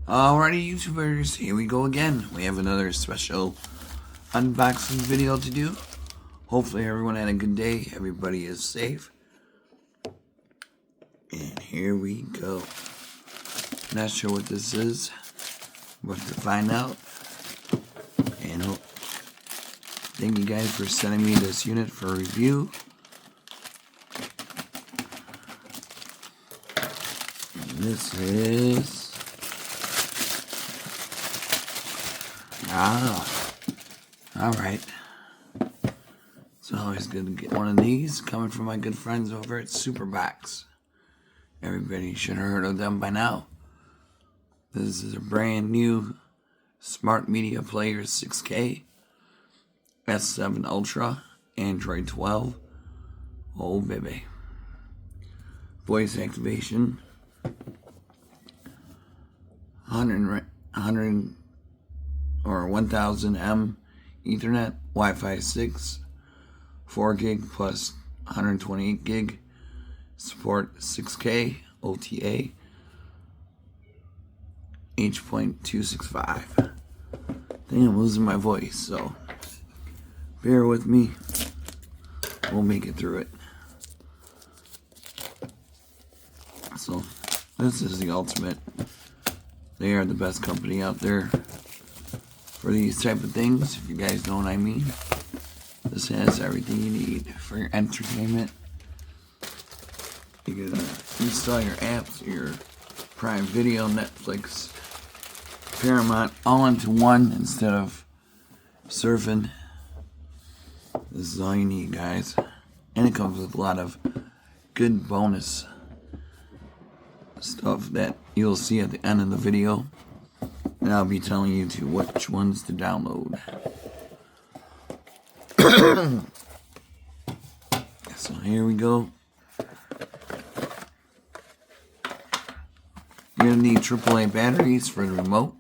Alrighty, YouTubers, here we go again. We have another special unboxing video to do. Hopefully everyone had a good day, everybody is safe. And here we go. Not sure what this is, but to find out. And thank you guys for sending me this unit for review. And this is... alright. It's always good to get one of these coming from my good friends over at Superbox. Everybody should have heard of them by now. This is a brand new Smart Media Player 6K S7 Ultra Android 12. Oh baby. Voice activation. 100 or 1000 M Ethernet, Wi-Fi 6, 4 gig plus 128 gig, support 6K, OTA, H.265. I think I'm losing my voice, so bear with me. We'll make it through it. So, this is the ultimate. They are the best company out there for these type of things, if you guys know what I mean. This has everything you need for your entertainment. You can install your apps, your Prime Video, Netflix, Paramount, all into one instead of surfing. This is all you need, guys. And it comes with a lot of good bonus stuff that you'll see at the end of the video. And I'll be telling you which ones to download. So here we go. You're going to need AAA batteries for the remote.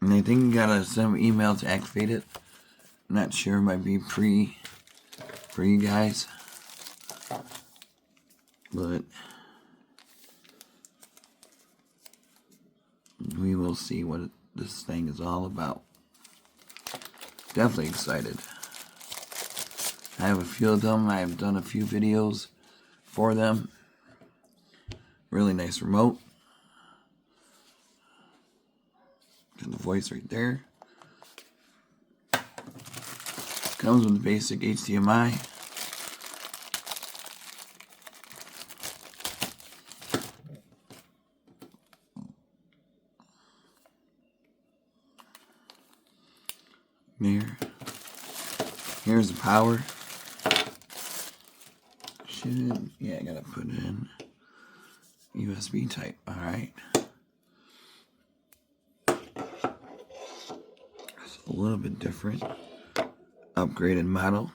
And I think you gotta send an email to activate it. I'm not sure, it might be free for you guys. But we will see what this thing is all about. Definitely excited. I have a few of them. I have done a few videos for them. Really nice remote. Got the voice right there. Comes with the basic HDMI. There. Here's the power. Yeah, I gotta put it in USB type. Alright. It's a little bit different. Upgraded model.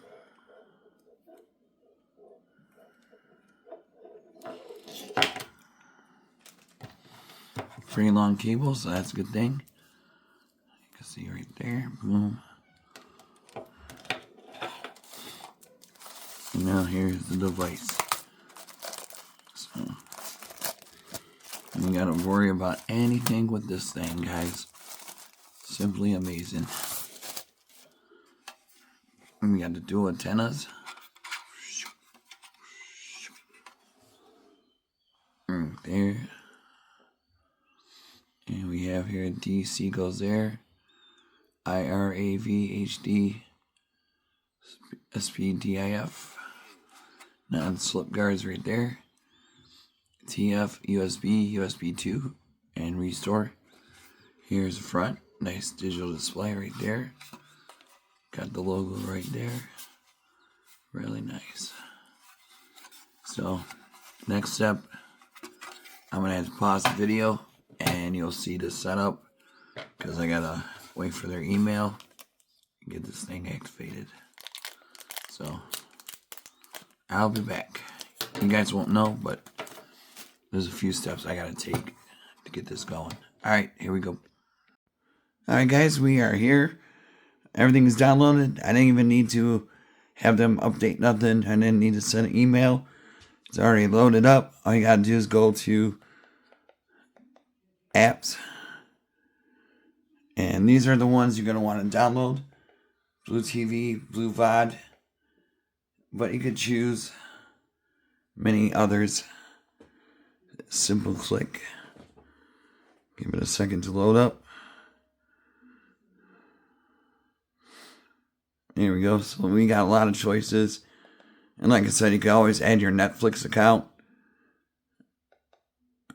Pretty long cable, so that's a good thing. You can see right there. Boom. And now here's the device. So you gotta worry about anything with this thing, guys. Simply amazing. And we got the dual antennas. Right there. And we have here DC goes there. IRAV HD SPDIF. Non-slip guards right there. TF, USB, USB 2, and restore. Here's the front. Nice digital display right there. Got the logo right there. Really nice. So, next step, I'm going to have to pause the video and you'll see the setup because I got to wait for their email and get this thing activated. So, I'll be back. You guys won't know, but there's a few steps I gotta take to get this going. Alright, here we go. Alright guys, we are here. Everything is downloaded. I didn't even need to have them update nothing, and then need to send an email. It's already loaded up. All you gotta do is go to apps, and these are the ones you're gonna want to download: Blue TV, Blue VOD, but you could choose many others. Simple click. Give it a second to load up. Here we go. So we got a lot of choices. And like I said, you can always add your Netflix account.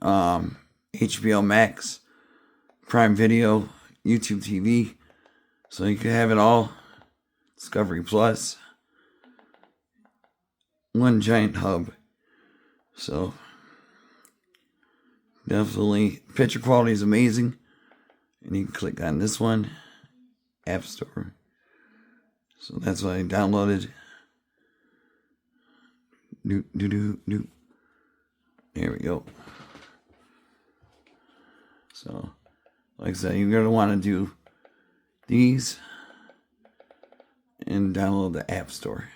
HBO Max, Prime Video, YouTube TV. So you can have it all. Discovery Plus. One giant hub. So definitely, picture quality is amazing. And you can click on this one, App Store. So that's what I downloaded. There we go. So, like I said, you're going to want to do these and download the App Store.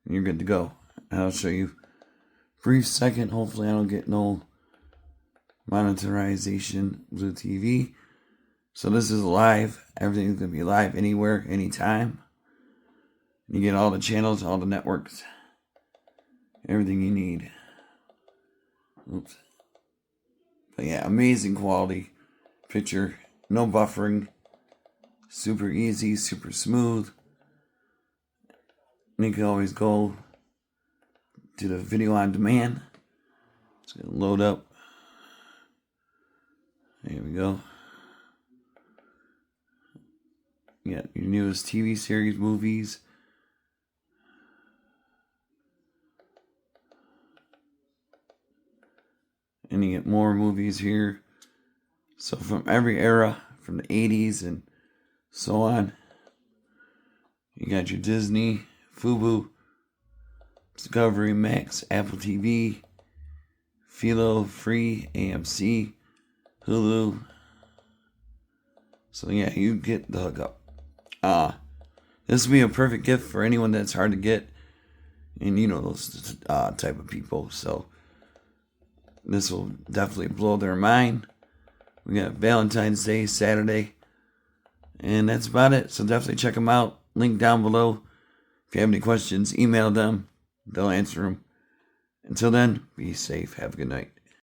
And you're good to go. And I'll show you a brief second. Hopefully I don't get no monetization. Blue TV. So this is live. Everything's going to be live anywhere, anytime. You get all the channels, all the networks. Everything you need. Oops. But yeah, amazing quality picture. No buffering. Super easy, super smooth. And you can always go to the video on demand. It's going to load up. There we go. You got your newest TV series, movies. And you get more movies here. So from every era, from the 80s and so on. You got your Disney, Fubu, Discovery, Max, Apple TV, Philo, Free, AMC, Hulu. So yeah, you get the hookup. This would be a perfect gift for anyone that's hard to get. And you know those type of people. So this will definitely blow their mind. We got Valentine's Day, Saturday. And that's about it. So definitely check them out. Link down below. If you have any questions, email them. They'll answer them. Until then, be safe. Have a good night.